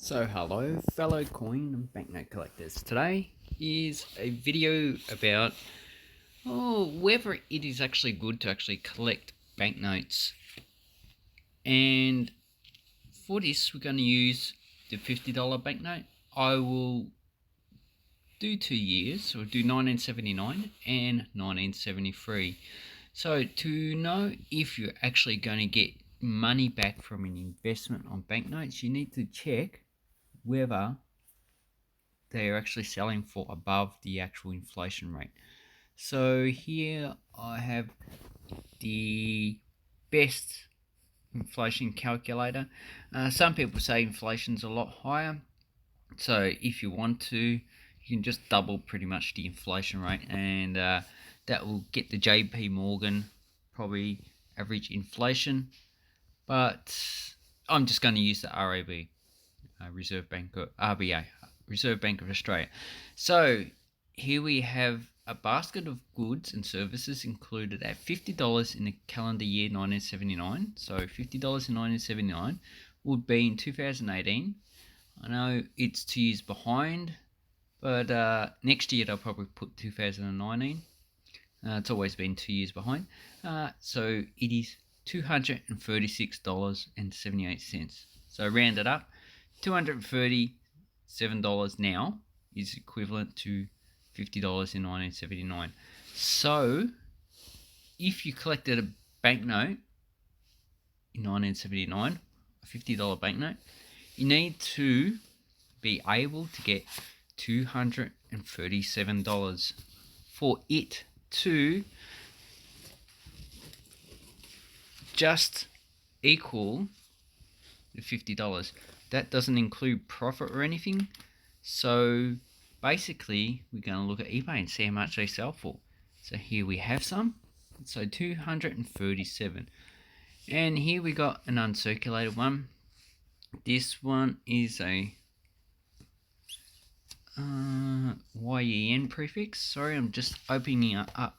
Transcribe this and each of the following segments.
So hello fellow coin and banknote collectors. Today is a video about whether it is actually good to actually collect banknotes. And for this we're going to use the $50 banknote. I will do 2 years, so I'll do 1979 and 1973. So to know if you're actually going to get money back from an investment on banknotes, you need to check whether they are actually selling for above the actual inflation rate. So here I have the best inflation calculator. Some people say inflation's a lot higher, so if you want to, you can just double pretty much the inflation rate, and that will get the JP Morgan probably average inflation. But I'm just going to use the RAB, Reserve Bank, or RBA, Reserve Bank of Australia. So here we have a basket of goods and services included at $50 in the calendar year 1979. So $50 in 1979 would be in 2018. I know it's 2 years behind, but next year they'll probably put 2019. It's always been 2 years behind. So it is $236.78. So round it up, $237 now is equivalent to $50 in 1979. So if you collected a banknote in 1979, a $50 banknote, you need to be able to get $237 for it to just equal the $50. That doesn't include profit or anything. So basically we're going to look at eBay and see how much they sell for. So here we have some. So 237. And here we got an uncirculated one. This one is a YEN prefix. Sorry, I'm just opening up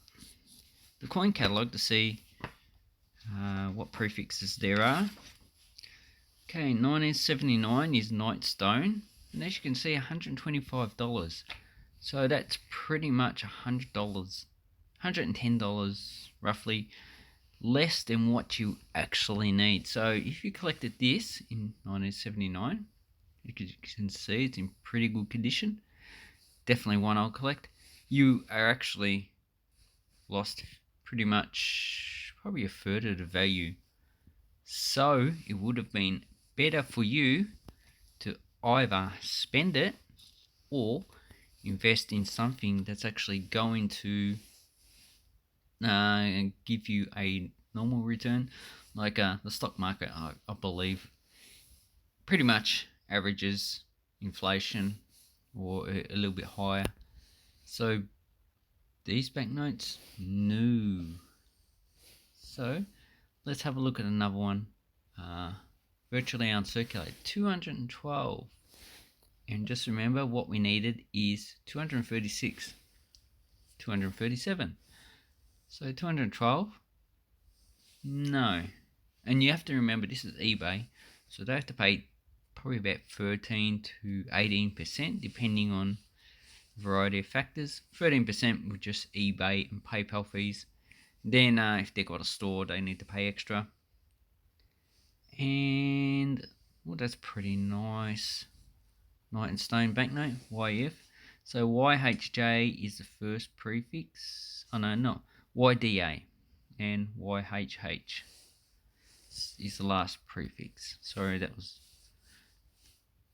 the coin catalog to see what prefixes there are. Okay, 1979 is Night Stone, and as you can see, $125. So that's pretty much $100, $110 roughly, less than what you actually need. So if you collected this in 1979, you can see it's in pretty good condition. Definitely one I'll collect. You are actually lost pretty much probably a third of the value. So it would have been better for you to either spend it or invest in something that's actually going to give you a normal return, like the stock market. I believe pretty much averages inflation or a little bit higher. So these banknotes, no. So let's have a look at another one. Virtually uncirculated, 212. And just remember, what we needed is 236, 237. So 212, no. And you have to remember, this is eBay, so they have to pay probably about 13 to 18%, depending on a variety of factors. 13% with just eBay and PayPal fees. Then if they've got a store, they need to pay extra. And well, that's pretty nice. Night and Stone banknote, YF. So YHJ is the first prefix. Oh no, not YDA, and YHH is the last prefix. Sorry, that was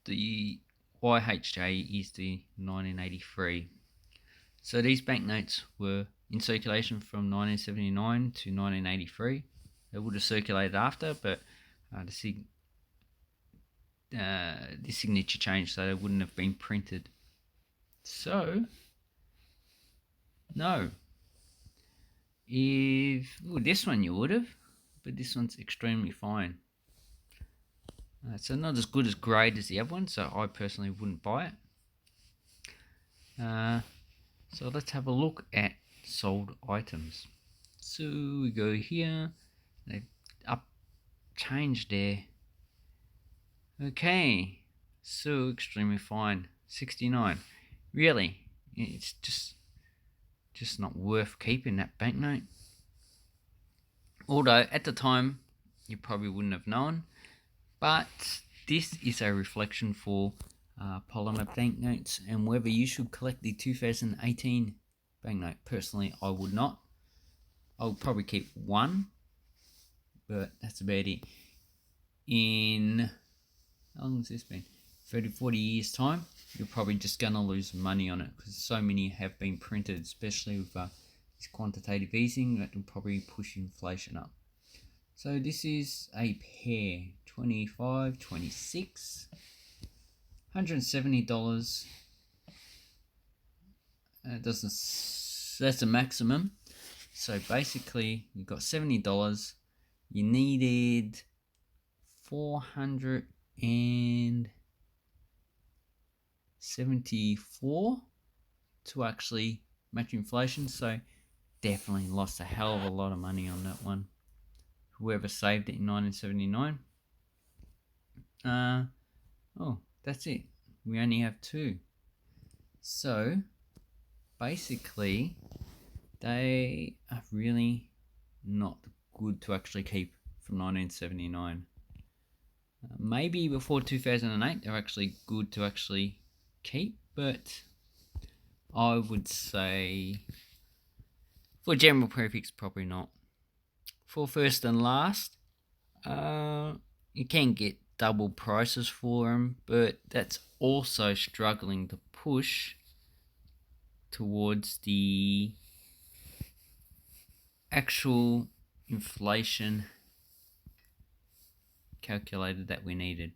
the YHJ is the 1983. So these banknotes were in circulation from 1979 to 1983. They would have circulated after, but the signature changed, so they wouldn't have been printed. So no. This one you would have, but this one's extremely fine. So not as good as grade as the other one, so I personally wouldn't buy it. So let's have a look at sold items. So we go here. They've changed there. Okay, So extremely fine. 69. Really? It's just not worth keeping that banknote. Although at the time you probably wouldn't have known, but this is a reflection for polymer banknotes and whether you should collect the 2018 banknote. Personally, I would not. I would probably keep one, but that's about it. In, how long has this been? 30-40 years time, you're probably just going to lose money on it because so many have been printed, especially with this quantitative easing, that will probably push inflation up. So this is a pair, 25, 26, $170. That's a maximum. So basically, you've got $70. You needed 474 to actually match inflation. So definitely lost a hell of a lot of money on that one. Whoever saved it in 1979. Oh, that's it. We only have two. So basically, they are really not good to actually keep from 1979. Maybe before 2008, they're actually good to actually keep, but I would say for general prefix, probably not. For first and last, you can get double prices for them, but that's also struggling to push towards the actual inflation calculator that we needed.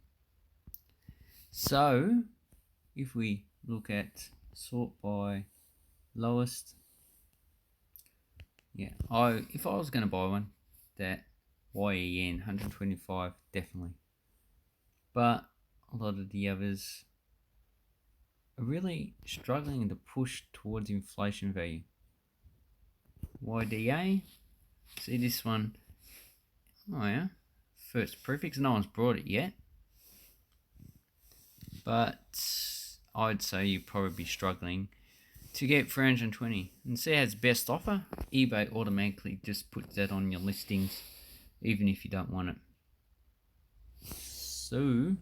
So if we look at sort by lowest, yeah, if I was going to buy one, that YEN 125 definitely, but a lot of the others are really struggling to push towards inflation value. YDA, see this one, oh yeah, first prefix, no one's brought it yet, but I'd say you'd probably be struggling to get 320. And see, it has best offer. eBay automatically just puts that on your listings, even if you don't want it. So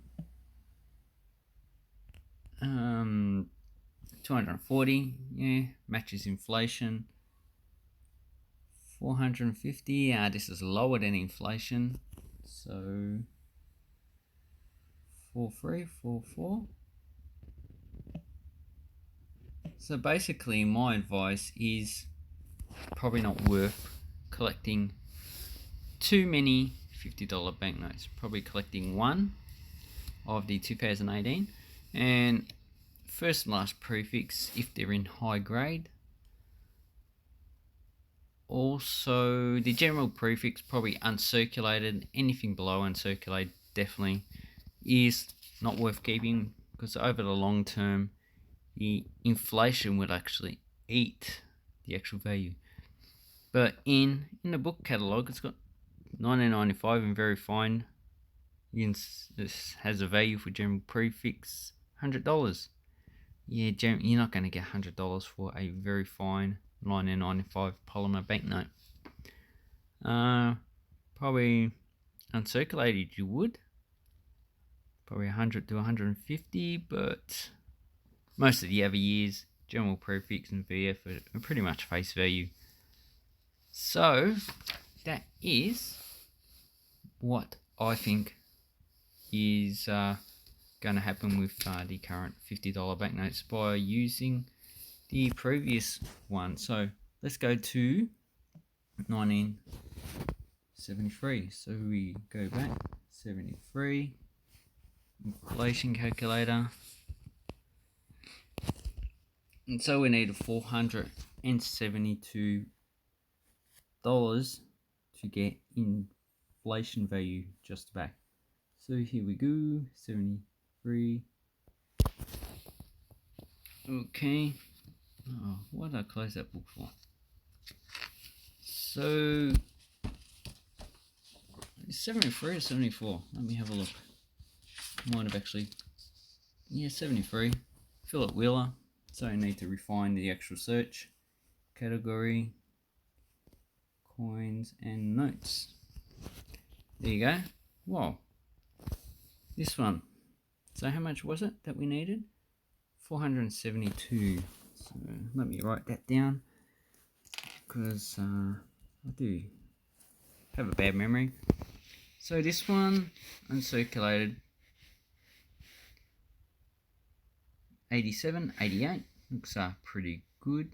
240, yeah, matches inflation. 450, this is lower than inflation, so 4344. So basically my advice is probably not worth collecting too many $50 banknotes. Probably collecting one of the 2018 and first and last prefix if they're in high grade. Also the general prefix, probably uncirculated. Anything below uncirculated definitely is not worth keeping, because over the long term the inflation would actually eat the actual value. But in the book catalogue, it's got 1995 and very fine. This has a value for general prefix $100. Yeah, you're not going to get $100 for a very fine 1995 polymer banknote. Probably uncirculated you would. Probably 100 to 150, but most of the other years, general prefix and VF are pretty much face value. So that is what I think is going to happen with the current $50 banknotes by using the previous one. So let's go to 1973. So we go back 73, inflation calculator, and so we need $472 to get inflation value just back. So here we go, 73. Okay. Oh, what did I close that book for? So 73 or 74? Let me have a look. Might have actually yeah, 73. Philip Wheeler. So I need to refine the actual search category, coins and notes. There you go. Wow. This one. So how much was it that we needed? 472. So let me write that down, because I do have a bad memory. So this one, uncirculated, 87, 88. Looks pretty good.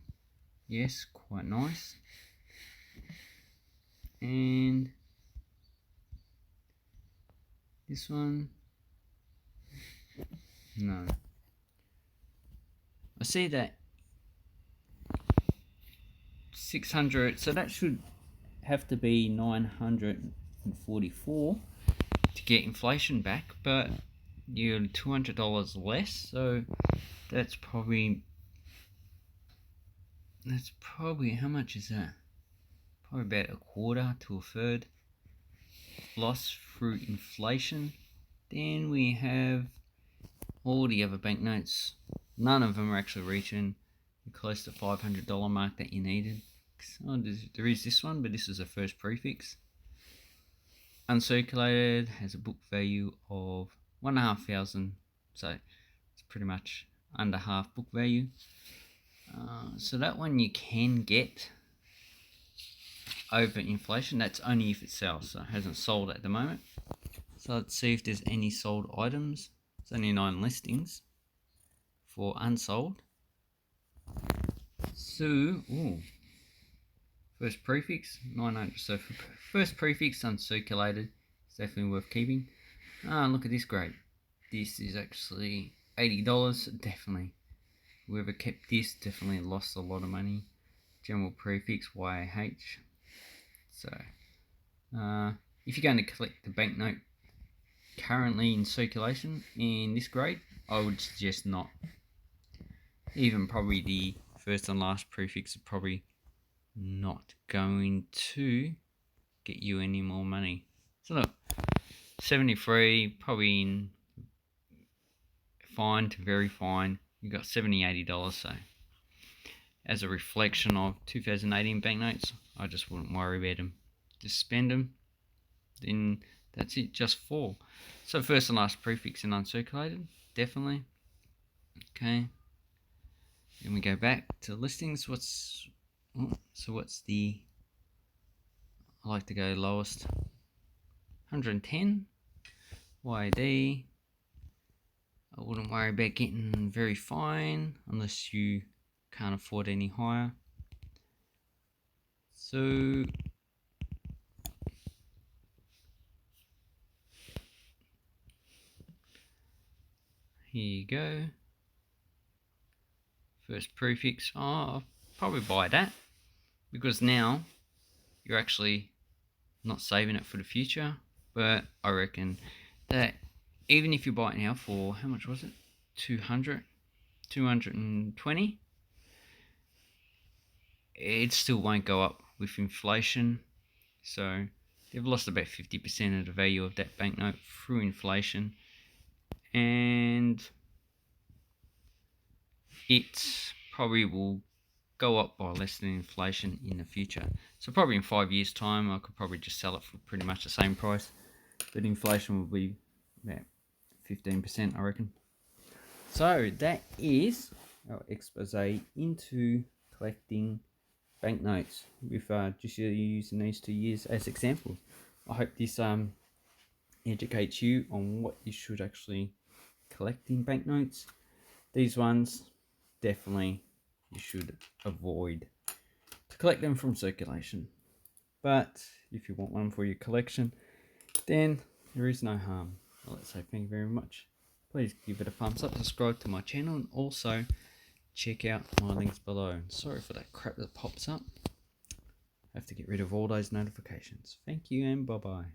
Yes, quite nice. And this one, no. I see that 600, so that should have to be 944 to get inflation back, but you're $200 less, so that's probably how much is that? Probably about a quarter to a third loss through inflation. Then we have all the other banknotes. None of them are actually reaching close to $500 mark that you needed. Oh, there is this one, but this is the first prefix. Uncirculated, has a book value of 1,500, so it's pretty much under half book value. So that one you can get over inflation. That's only if it sells, so it hasn't sold at the moment. So let's see if there's any sold items. There's only 9 listings for unsold. So, first prefix 900. So for first prefix uncirculated, it's definitely worth keeping. Look at this grade. This is actually $80. Definitely, whoever kept this definitely lost a lot of money. General prefix YH. So if you're going to collect the banknote currently in circulation in this grade, I would suggest not. Even probably the first and last prefix are probably not going to get you any more money. So look, 73, probably in fine to very fine. You got $70, $80. So as a reflection of 2018 banknotes, I just wouldn't worry about them. Just spend them. Then that's it, just 4. So first and last prefix in uncirculated, definitely. Okay. Then we go back to listings. What's the, I like to go lowest, 110 YD. I wouldn't worry about getting very fine unless you can't afford any higher. So here you go. First prefix, I'll probably buy that, because now you're actually not saving it for the future. But I reckon that even if you buy it now for, how much was it? 220, it still won't go up with inflation. So they've lost about 50% of the value of that banknote through inflation, and it probably will go up by less than inflation in the future. So probably in 5 years time I could probably just sell it for pretty much the same price, but inflation will be about 15%, I reckon. So that is our expose into collecting banknotes with just using these 2 years as examples. I hope this educates you on what you should actually collect in banknotes. These ones definitely you should avoid to collect them from circulation, but if you want one for your collection, then there is no harm. Well, let's say thank you very much. Please give it a thumbs up, subscribe to my channel, and also check out my links below. Sorry for that crap that pops up. I have to get rid of all those notifications. Thank you and bye bye.